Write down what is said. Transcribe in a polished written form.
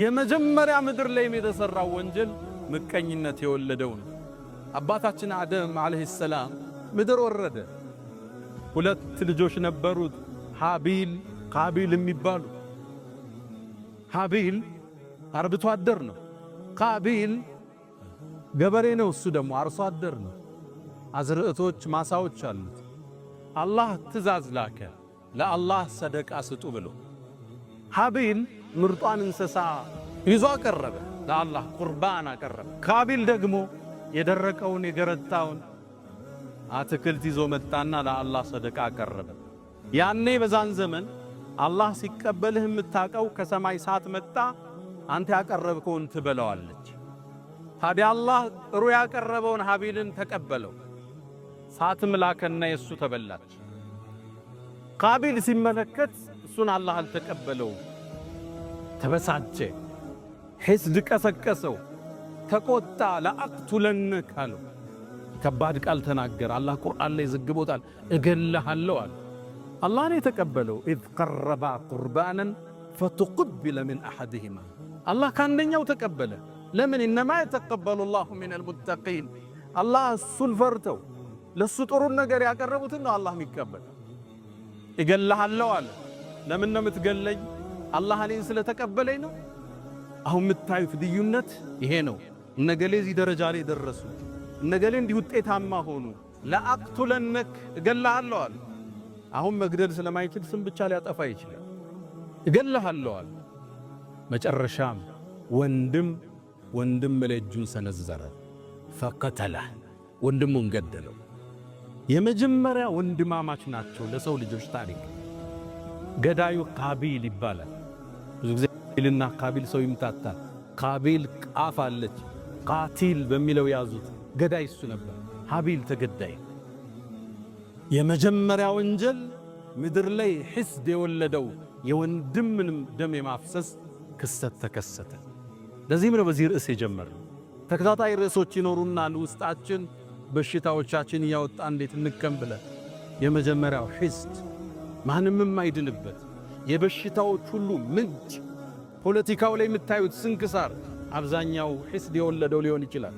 የመጀመሪያ ምድር ላይ የተሰራው ወንጀል ምቀኝነት የወለደው ነው። አባታችን አደም አለይሂ ሰላም ምድር ወረደ። ሁለት ልጆች ነበሩት፣ ሃቢል ቃቢል የሚባሉ። ሃቢል አርብቶ አደር ነው። ቃቢል ገበሬ ነው። እሱ ደግሞ አርሶ አደር ነው። አዝርዕቶች ማሳዎች አሉት። አላህ ትእዛዝ ላከ፣ ለአላህ ሰደቃ ስጡ ብሎ። ሃቢል ምርጧን እንስሳ ይዞ አቀረበ፣ ለአላህ ቁርባን አቀረበ። ቃቢል ደግሞ የደረቀውን የገረጣውን አትክልት ይዞ መጣና ለአላህ ሰደቃ አቀረበ። ያኔ በዛን ዘመን አላህ ሲቀበልህ የምታቀው ከሰማይ ሳት መጣ፣ አንተ ያቀረብከውን ትበለዋለች። ታዲያ አላህ ጥሩ ያቀረበውን ሃቢልን ተቀበለው፣ ሳትም ላከና የሱ ተበላች። ቃቢል ሲመለከት እሱን አላህ አልተቀበለው፣ ተበሳጨ፣ ሒስድ ቀሰቀሰው፣ ተቆጣ። ለአቅቱለነክ አለው፣ ከባድ ቃል ተናገረ። አላህ ቁርአን ላይ ዘግቦታል፣ እገልሃለሁ አለ። አላህ ነው የተቀበለው። ኢዝ ቀረባ ቁርባናን ፈተቁቢለ ሚን አሐድሂማ፣ አላህ ከአንደኛው ተቀበለ። ለምን? ኢነማ የተቀበሉ ላሁ ሚነል ሙተቂን፣ አላህ እሱን ፈርተው ለሱ ጥሩን ነገር ያቀረቡትን ነው አላህ የሚቀበል። እገልሃለሁ አለ። ለምን ነው የምትገለኝ? አላህ እኔን ስለተቀበለኝ ነው። አሁን የምታዩት ልዩነት ይሄ ነው። እነገሌ እዚህ ደረጃ ላይ ደረሱ፣ እነገሌ እንዲህ ውጤታማ ሆኑ። ለአቅቱለነክ እገልሃለሁ አለ። አሁን መግደል ስለማይችል ስም ብቻ ሊያጠፋ ይችላል። እገልሃለሁ አለ። መጨረሻም ወንድም ላይ እጁን ሰነዘረ፣ ፈቀተለህ፣ ወንድሙን ገደለው። የመጀመሪያ ወንድማማች ናቸው ለሰው ልጆች ታሪክ። ገዳዩ ቃቢል ይባላል። ብዙ ጊዜ ቃቢልና ቃቢል ሰው ይምታታል። ቃቢል ቃፍ አለች፣ ቃቲል በሚለው ያዙት። ገዳይ እሱ ነበር፣ ሃቢል ተገዳይ። የመጀመሪያ ወንጀል ምድር ላይ ሒስድ የወለደው የወንድምንም ደም የማፍሰስ ክስተት ተከሰተ። ለዚህም ነው በዚህ ርዕስ የጀመርነው። ተከታታይ ርዕሶች ይኖሩናል ውስጣችን በሽታዎቻችን እያወጣ እንዴት እንከም ብለን። የመጀመሪያው ሒስድ ማንም የማይድንበት የበሽታዎች ሁሉ ምንጭ። ፖለቲካው ላይ የምታዩት ስንክሳር አብዛኛው ሒስድ የወለደው ሊሆን ይችላል።